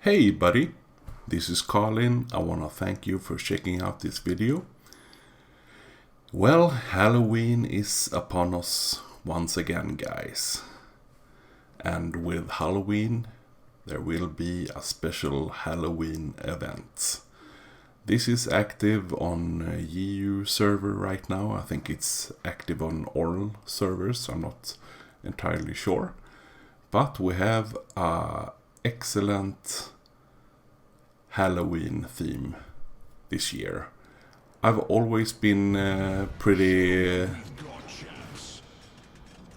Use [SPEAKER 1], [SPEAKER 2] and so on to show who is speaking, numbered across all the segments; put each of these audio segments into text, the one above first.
[SPEAKER 1] Hey buddy, this is Collin. I want to thank you for checking out this video. Well, Halloween is upon us once again, guys. And with Halloween, there will be a special Halloween event. This is active on EU server right now. I think it's active on all servers, I'm not entirely sure. But we have a excellent Halloween theme this year. I've always been pretty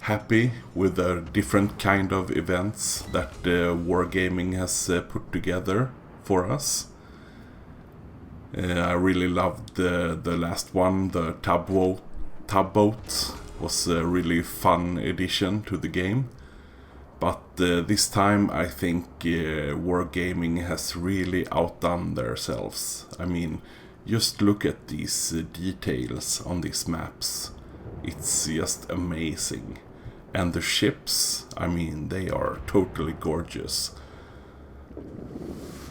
[SPEAKER 1] happy with the different kind of events that Wargaming has put together for us. I really loved the last one, the tugboat was a really fun addition to the game. But this time I think Wargaming has really outdone themselves. I mean, just look at these details on these maps. It's just amazing. And the ships, I mean, they are totally gorgeous.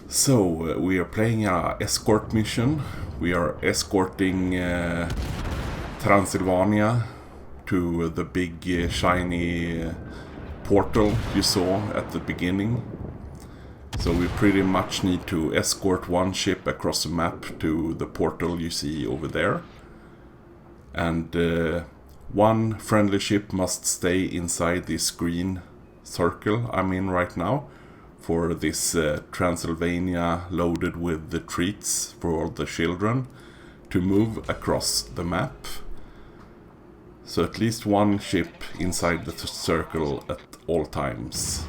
[SPEAKER 1] So, we are playing a escort mission. We are escorting Transylvania to the big shiny portal you saw at the beginning. So we pretty much need to escort one ship across the map to the portal you see over there. And one friendly ship must stay inside this green circle I'm in right now for this Transylvania loaded with the treats for all the children to move across the map. So at least one ship inside the circle at all times.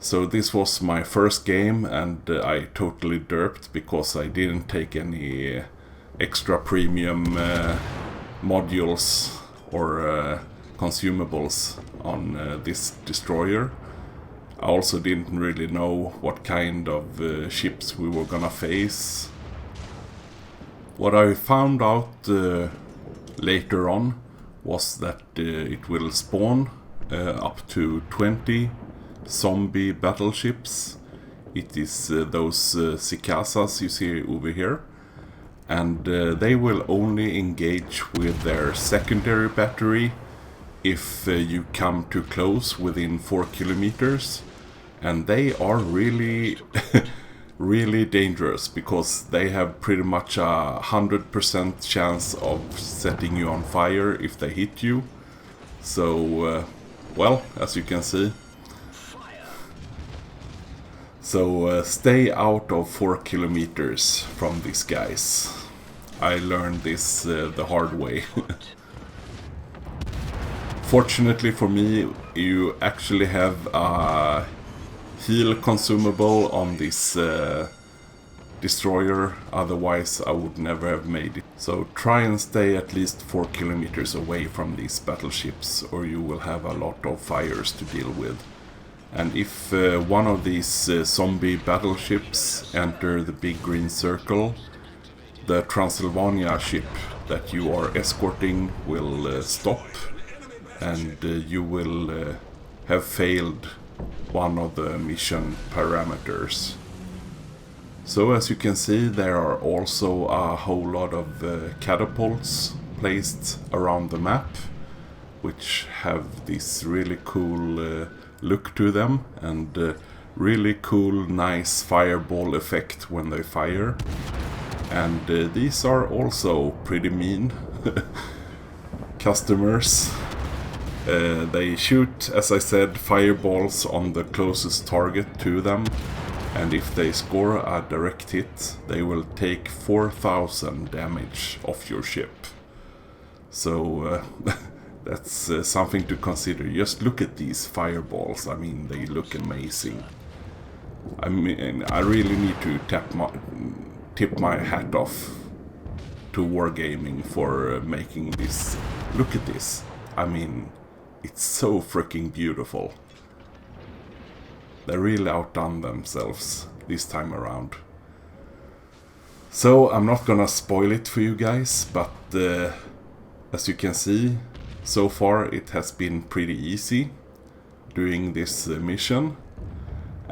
[SPEAKER 1] So this was my first game and I totally derped because I didn't take any extra premium modules or consumables on this destroyer. I also didn't really know what kind of ships we were gonna face. What I found out later on was that it will spawn up to 20 zombie battleships. It is those Sikasas you see over here, and they will only engage with their secondary battery if you come too close within 4 kilometers, and they are really really dangerous because they have pretty much a 100% chance of setting you on fire if they hit you. So, well, as you can see. So stay out of 4 kilometers from these guys. I learned this the hard way. Fortunately for me, you actually have a heal consumable on this destroyer, otherwise I would never have made it. So try and stay at least 4 kilometers away from these battleships or you will have a lot of fires to deal with. And if one of these zombie battleships enter the big green circle, the Transylvania ship that you are escorting will stop and you will have failed one of the mission parameters. So as you can see, there are also a whole lot of catapults placed around the map, which have this really cool look to them and really cool nice fireball effect when they fire. And these are also pretty mean customers. They shoot, as I said, fireballs on the closest target to them, and if they score a direct hit, they will take 4,000 damage off your ship. So that's something to consider. Just look at these fireballs, I mean, they look amazing. I mean, I really need to tip my hat off to Wargaming for making this. Look at this, I mean, it's so freaking beautiful. They really outdone themselves this time around. So I'm not gonna spoil it for you guys, but as you can see, so far it has been pretty easy doing this mission.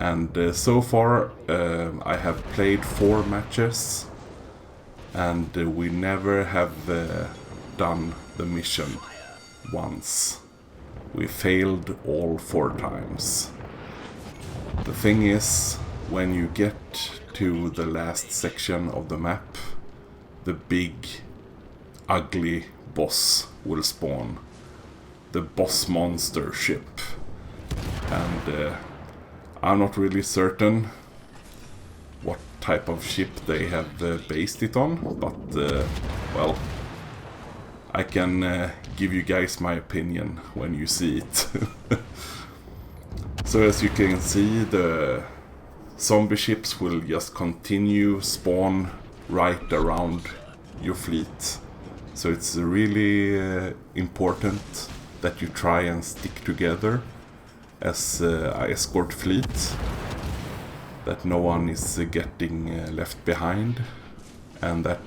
[SPEAKER 1] And so far I have played 4 matches, and we never have done the mission once. We failed all 4 times. The thing is, when you get to the last section of the map, the big, ugly boss will spawn. The boss monster ship. And I'm not really certain what type of ship they have based it on, but well, I can give you guys my opinion when you see it. So as you can see, the zombie ships will just continue spawn right around your fleet. So it's really important that you try and stick together as a escort fleet, that no one is getting left behind, and that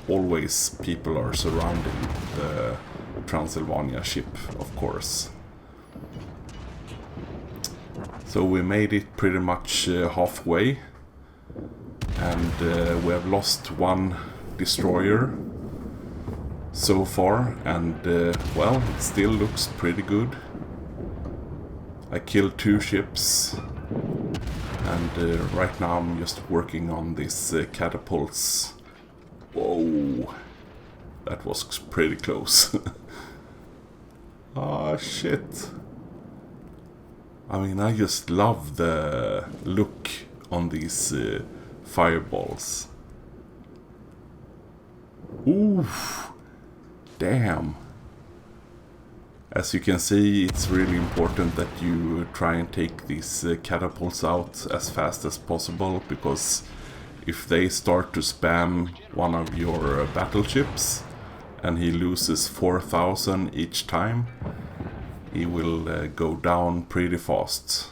[SPEAKER 1] always people are surrounding the Transylvania ship, of course. So we made it pretty much halfway, and we have lost 1 destroyer so far, and well, it still looks pretty good. I killed 2 ships, and right now I'm just working on these catapults. Whoa, that was pretty close. Ah, shit. I mean, I just love the look on these fireballs. Ooh, damn. As you can see, it's really important that you try and take these catapults out as fast as possible, because if they start to spam one of your battleships and he loses 4,000 each time, he will go down pretty fast.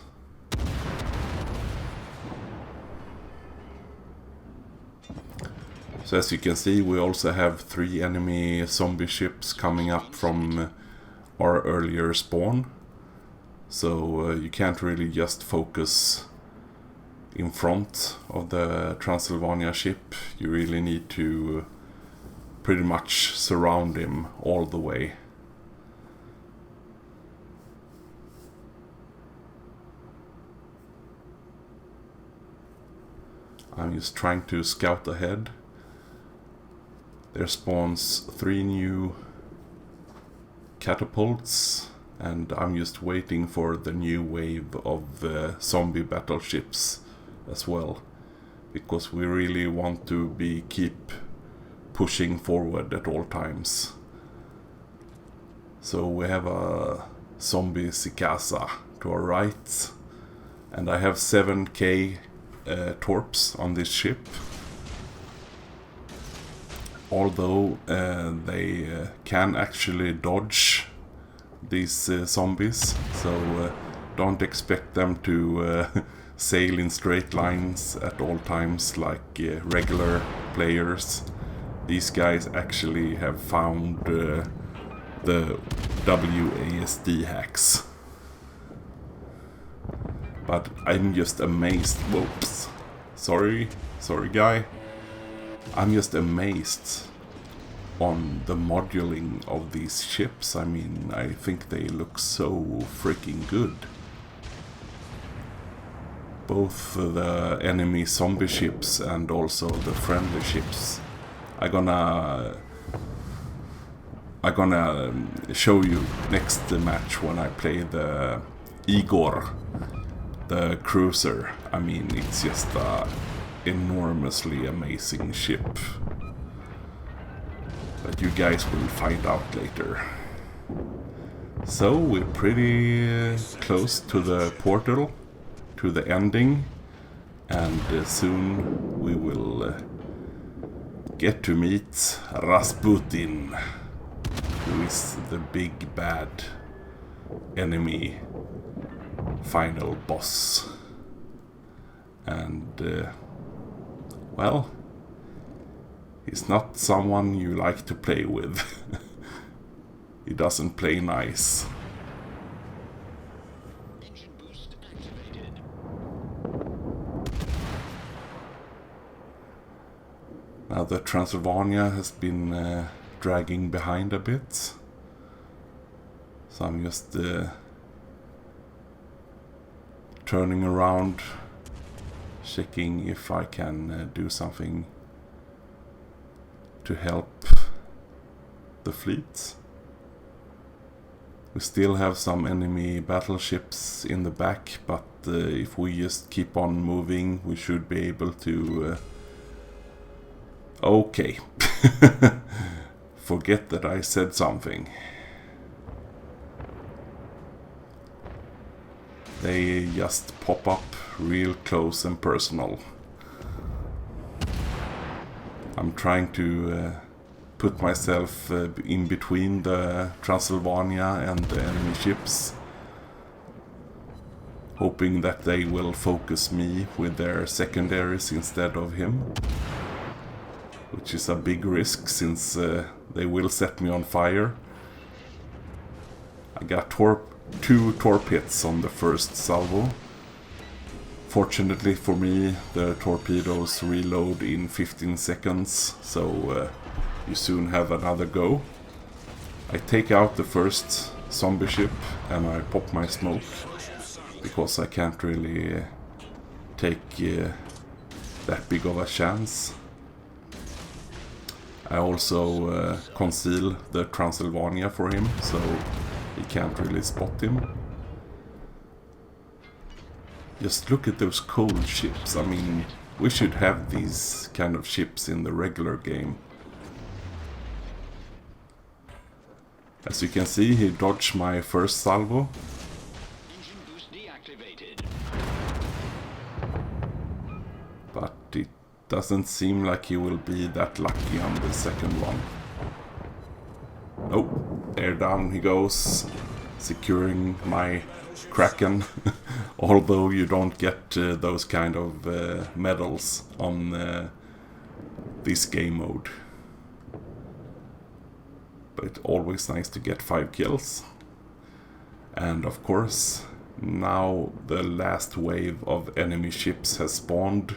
[SPEAKER 1] So as you can see, we also have 3 enemy zombie ships coming up from our earlier spawn. So you can't really just focus in front of the Transylvania ship. You really need to pretty much surround him all the way. I'm just trying to scout ahead. There spawns 3 new catapults, and I'm just waiting for the new wave of zombie battleships as well, because we really want to keep pushing forward at all times. So we have a zombie Sikasa to our right, and I have 7k torps on this ship. Although they can actually dodge these zombies, so don't expect them to sail in straight lines at all times like regular players. These guys actually have found the WASD hacks. But I'm just amazed. Whoops. Sorry guy. I'm just amazed on the modeling of these ships. I mean, I think they look so freaking good. Both the enemy zombie ships and also the friendly ships. I'm gonna show you next match when I play the Igor, the cruiser. I mean, it's just a enormously amazing ship. But you guys will find out later. So we're pretty close to the portal, to the ending, and soon we will get to meet Rasputin, who is the big bad enemy final boss. And well, he's not someone you like to play with. He doesn't play nice.
[SPEAKER 2] Engine boost activated.
[SPEAKER 1] Now the Transylvania has been dragging behind a bit. So I'm just turning around, checking if I can do something to help the fleet. We still have some enemy battleships in the back, but if we just keep on moving, we should be able to... Okay. Forget that I said something. They just pop up real close and personal. I'm trying to put myself in between the Transylvania and the enemy ships, hoping that they will focus me with their secondaries instead of him, which is a big risk since they will set me on fire. I got 2 torpedoes on the first salvo. Fortunately for me, the torpedoes reload in 15 seconds, so you soon have another go. I take out the first zombie ship and I pop my smoke, because I can't really take that big of a chance. I also conceal the Transylvania for him, so he can't really spot him. Just look at those cold ships. I mean, we should have these kind of ships in the regular game. As you can see, he dodged my first salvo. But it doesn't seem like he will be that lucky on the second one. Oh, air down he goes, securing my Kraken. Although you don't get those kind of medals on this game mode. But it's always nice to get 5 kills. And of course, now the last wave of enemy ships has spawned.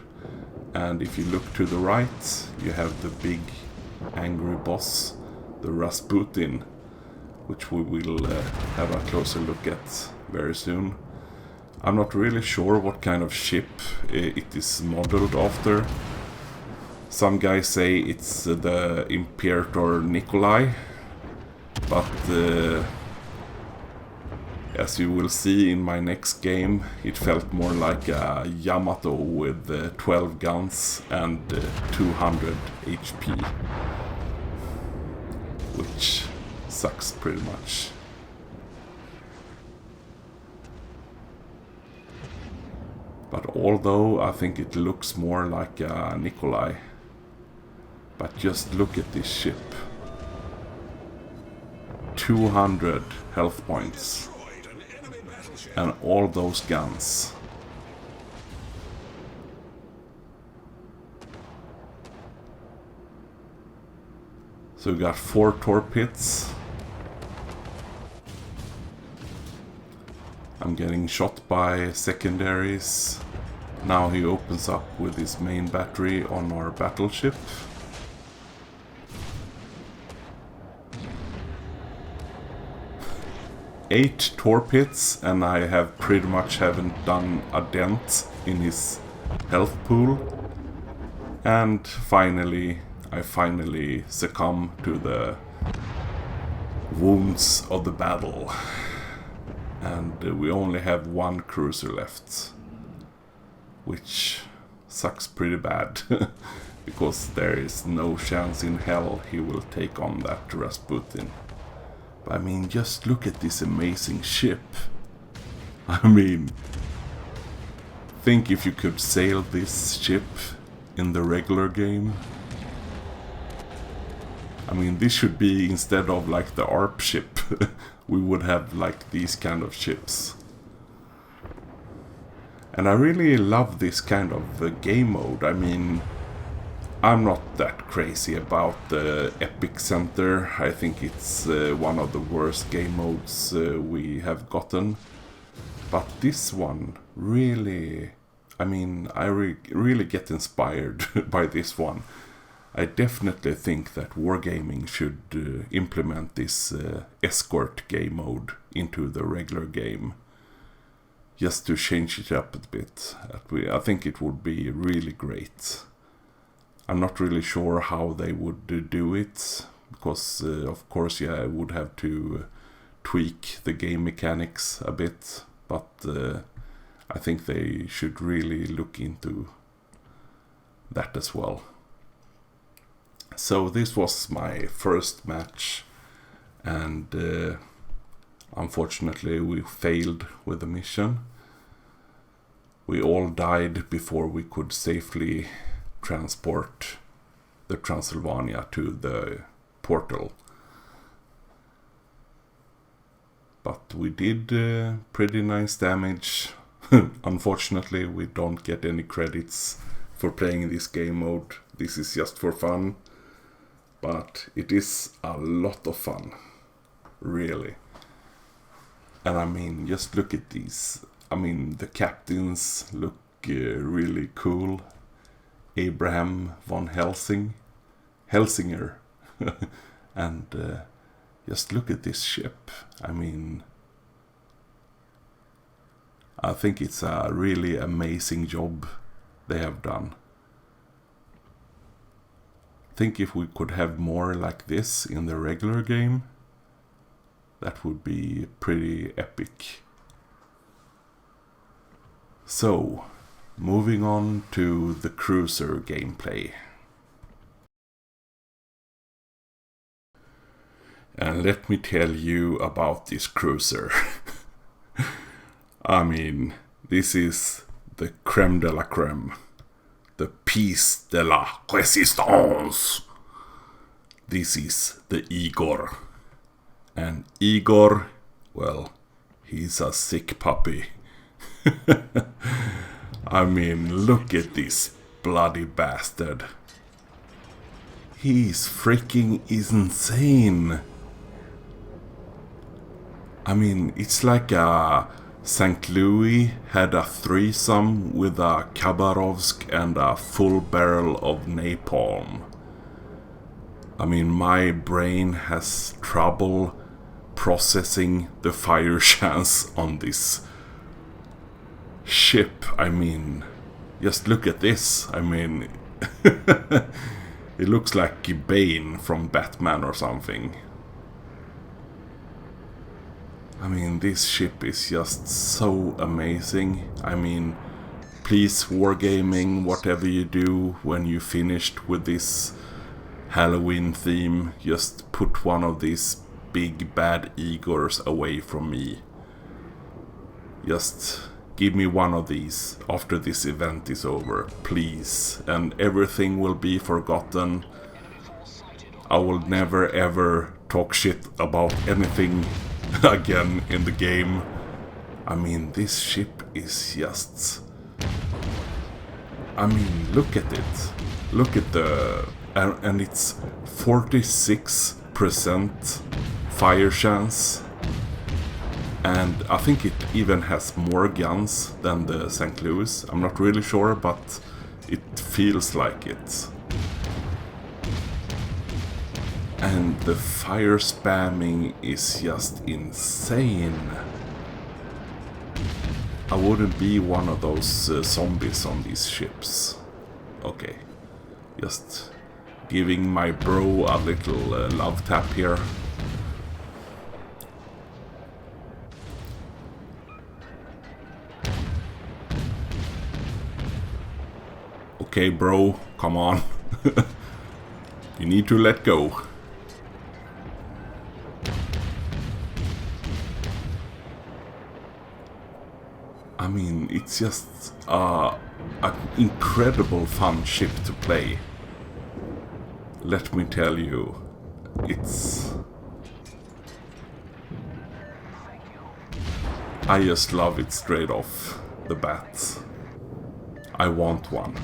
[SPEAKER 1] And if you look to the right, you have the big angry boss, the Rasputin, which we will have a closer look at very soon. I'm not really sure what kind of ship it is modeled after. Some guys say it's the Imperator Nikolai, but as you will see in my next game, it felt more like a Yamato with 12 guns and 200 HP, which sucks pretty much. But although I think it looks more like a Nikolai, but just look at this ship. 200 health points. And all those guns. So we got 4 torpedoes. I'm getting shot by secondaries. Now he opens up with his main battery on our battleship. Eight torpedoes, and I have pretty much haven't done a dent in his health pool. And finally, I finally succumb to the wounds of the battle. And we only have 1 cruiser left, which sucks pretty bad, because there is no chance in hell he will take on that Rasputin. I mean, just look at this amazing ship. I mean, think if you could sail this ship in the regular game. I mean, this should be, instead of like the ARP ship, we would have like these kind of ships. And I really love this kind of game mode. I mean, I'm not that crazy about the Epic Center. I think it's one of the worst game modes we have gotten. But this one really, I mean, I really get inspired by this one. I definitely think that Wargaming should implement this escort game mode into the regular game, just to change it up a bit. I think it would be really great. I'm not really sure how they would do it, because of course, yeah, I would have to tweak the game mechanics a bit, but I think they should really look into that as well. So this was my first match, and unfortunately we failed with the mission. We all died before we could safely transport the Transylvania to the portal. But we did pretty nice damage. Unfortunately, we don't get any credits for playing this game mode. This is just for fun. But it is a lot of fun. Really. And I mean, just look at these. I mean, the captains look really cool. Abraham von Helsinger. And just look at this ship. I mean, I think it's a really amazing job they have done. I think if we could have more like this in the regular game, that would be pretty epic. So, moving on to the cruiser gameplay. And let me tell you about this cruiser. I mean, this is the creme de la creme. The piece de la résistance. This is the Igor. And Igor, well, he's a sick puppy. I mean, look at this bloody bastard. He's freaking insane. I mean, it's like a St. Louis had a threesome with a Khabarovsk and a full barrel of napalm. I mean, my brain has trouble processing the fire chance on this ship. I mean, just look at this. I mean, it looks like Bane from Batman or something. I mean, this ship is just so amazing. I mean, please, Wargaming, whatever you do when you finished with this Halloween theme, just put one of these big bad Igors away from me. Just give me one of these after this event is over, please. And everything will be forgotten. I will never ever talk shit about anything again in the game. I mean, this ship is just... I mean, look at it. Look at the... And it's 46% fire chance. And I think it even has more guns than the St. Louis. I'm not really sure, but it feels like it. And the fire spamming is just insane. I wouldn't be one of those zombies on these ships. Okay, just giving my bro a little love tap here. Okay, bro, come on. You need to let go. I mean, it's just an incredible fun ship to play. Let me tell you, it's... I just love it straight off the bat. I want one.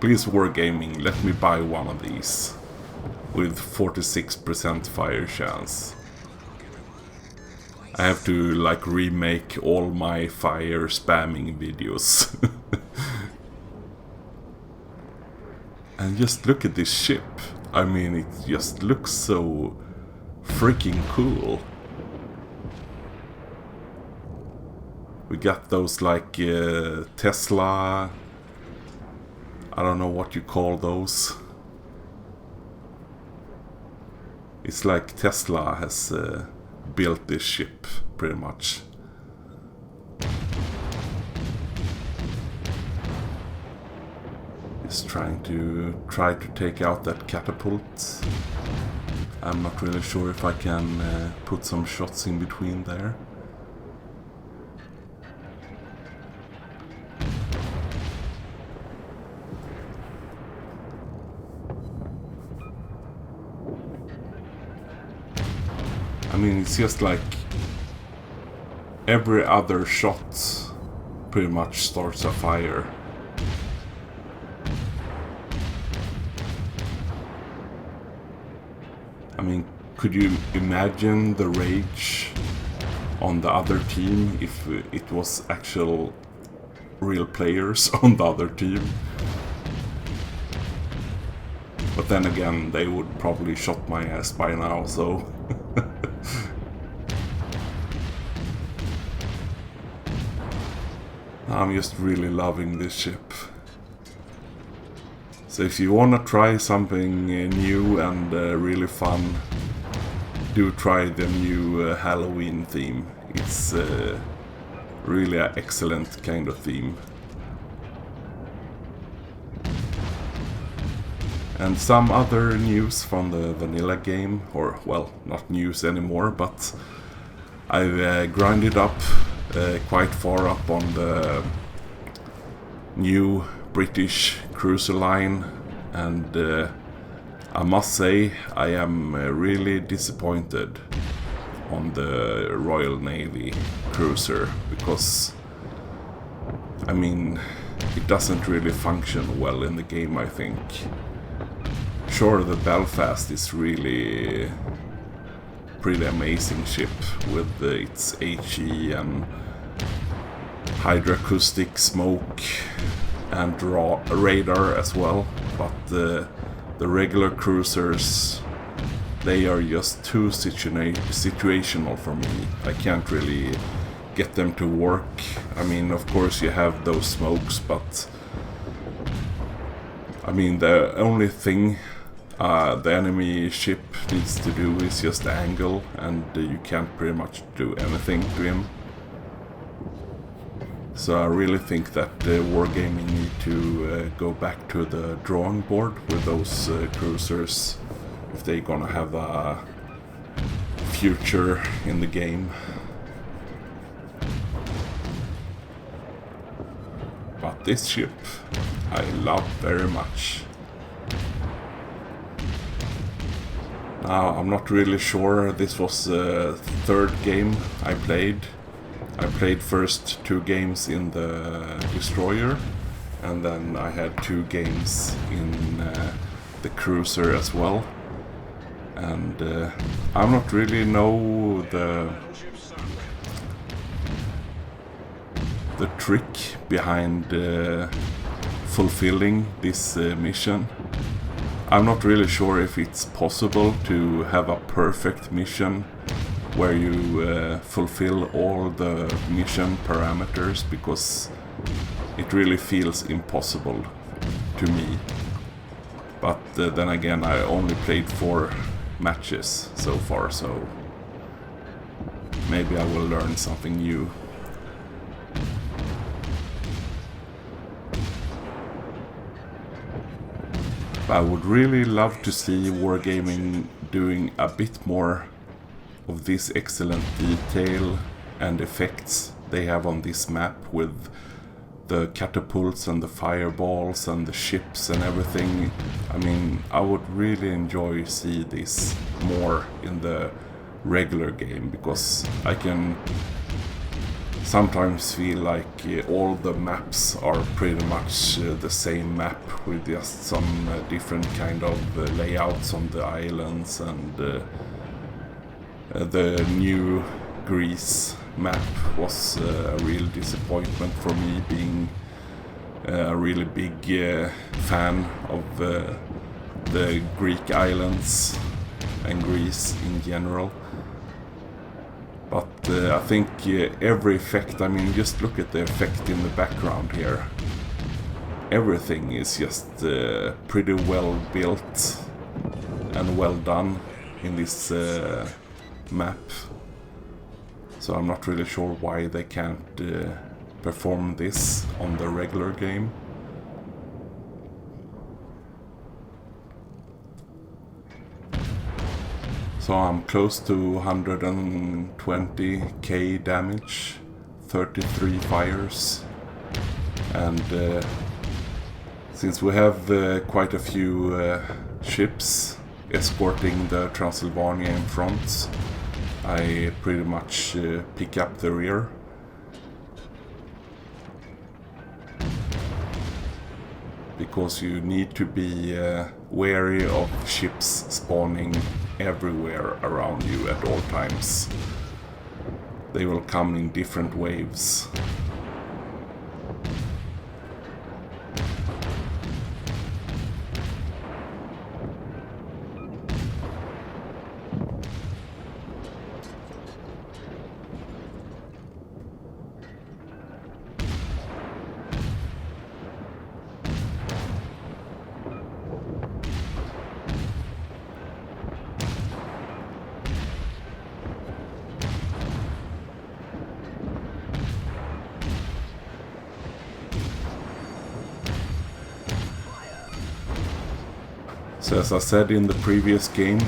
[SPEAKER 1] Please, Wargaming, let me buy one of these. With 46% fire chance. I have to, like, remake all my fire spamming videos. And just look at this ship. I mean, it just looks so freaking cool. We got those like Tesla, I don't know what you call those. It's like Tesla has built this ship, pretty much. Just try to take out that catapult. I'm not really sure if I can put some shots in between there. I mean, it's just like every other shot pretty much starts a fire. I mean, could you imagine the rage on the other team if it was actual real players on the other team? But then again, they would probably shot my ass by now, so... I'm just really loving this ship. So if you wanna try something new and really fun, do try the new Halloween theme. It's really an excellent kind of theme. And some other news from the vanilla game, or well, not news anymore, but I've grinded up quite far up on the new British cruiser line, and I must say I am really disappointed on the Royal Navy cruiser, because I mean, it doesn't really function well in the game, I think. Sure, the Belfast is really pretty amazing ship with its HE and hydroacoustic smoke and radar as well, but the regular cruisers, they are just too situational for me. I can't really get them to work. I mean, of course you have those smokes, but I mean, the only thing the enemy ship needs to do is just angle, and you can't pretty much do anything to him. So I really think that Wargaming need to go back to the drawing board with those cruisers if they're gonna have a future in the game. But this ship I love very much. Now, I'm not really sure, this was the third game I played. I played first 2 games in the Destroyer, and then I had 2 games in the Cruiser as well. And I'm not really know the trick behind fulfilling this mission. I'm not really sure if it's possible to have a perfect mission where you fulfill all the mission parameters, because it really feels impossible to me. But then again, I only played 4 matches so far, so maybe I will learn something new. I would really love to see Wargaming doing a bit more of this excellent detail and effects they have on this map, with the catapults and the fireballs and the ships and everything. I mean, I would really enjoy see this more in the regular game, because I can sometimes feel like all the maps are pretty much the same map, with just some different kind of layouts on the islands, and the new Greece map was a real disappointment for me, being a really big fan of the Greek islands and Greece in general. But I think every effect, I mean, just look at the effect in the background here. Everything is just pretty well built and well done in this map. So I'm not really sure why they can't perform this on the regular game. So I'm close to 120k damage, 33 fires, and since we have quite a few ships escorting the Transylvania in front, I pretty much pick up the rear. Because you need to be wary of ships spawning everywhere around you at all times. They will come in different waves. So as I said in the previous game,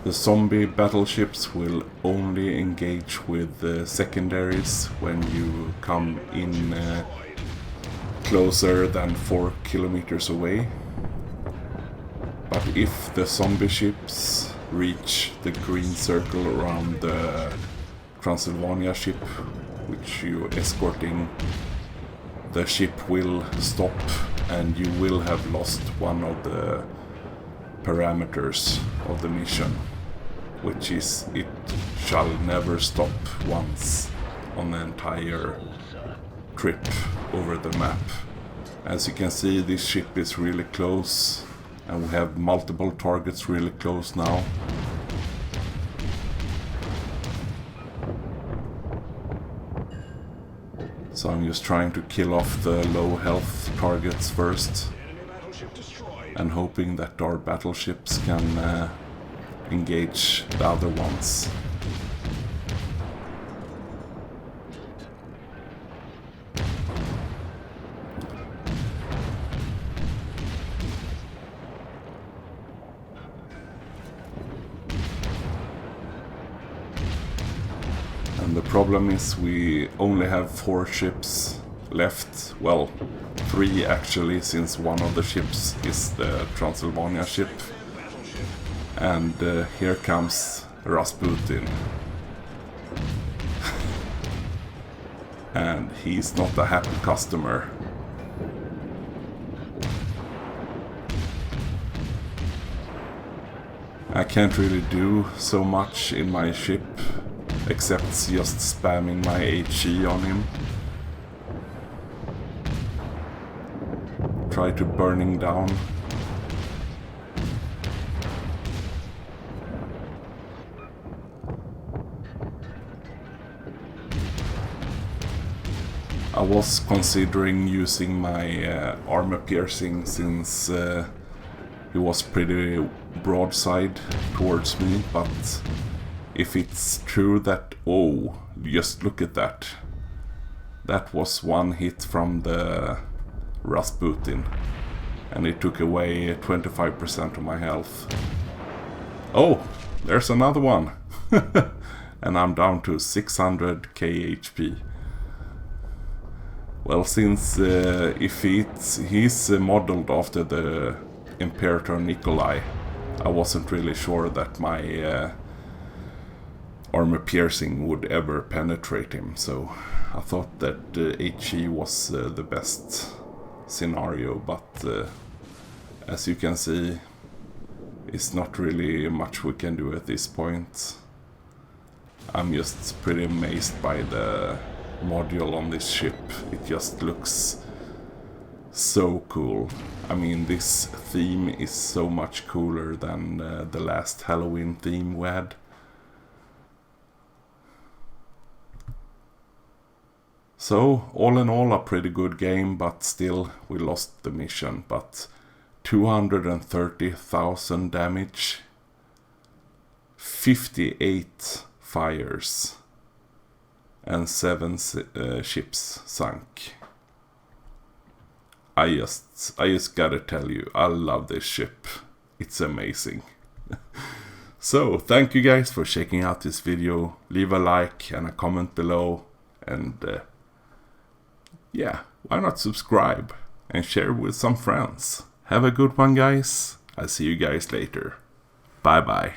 [SPEAKER 1] the zombie battleships will only engage with secondaries when you come in closer than 4 kilometers away. But if the zombie ships reach the green circle around the Transylvania ship, which you're escorting, the ship will stop and you will have lost one of the parameters of the mission, which is it shall never stop once on the entire trip over the map. As you can see, this ship is really close and we have multiple targets really close now. So I'm just trying to kill off the low health targets first and hoping that our battleships can engage the other ones. And the problem is we only have 4 ships left. Well, 3 actually, since one of the ships is the Transylvania ship. And here comes Rasputin. And he's not a happy customer. I can't really do so much in my ship except just spamming my HE on him. Try to burning down. I was considering using my armor piercing since he was pretty broadside towards me, but if it's true that... oh, just look at that. That was one hit from the Rasputin, and it took away 25% of my health. Oh, there's another one! And I'm down to 600k HP. Well, since if he's modeled after the Imperator Nikolai, I wasn't really sure that my armor piercing would ever penetrate him, so I thought that HE was the best scenario, but as you can see, it's not really much we can do at this point. I'm just pretty amazed by the module on this ship. It just looks So cool. I mean, this theme is so much cooler than the last Halloween theme we had. So, all in all, a pretty good game, but still, we lost the mission. But 230,000 damage, 58 fires, and 7 ships sunk. I just gotta tell you, I love this ship. It's amazing. So, thank you guys for checking out this video. Leave a like and a comment below. And yeah, why not subscribe and share with some friends. Have a good one, guys. I'll see you guys later. Bye bye.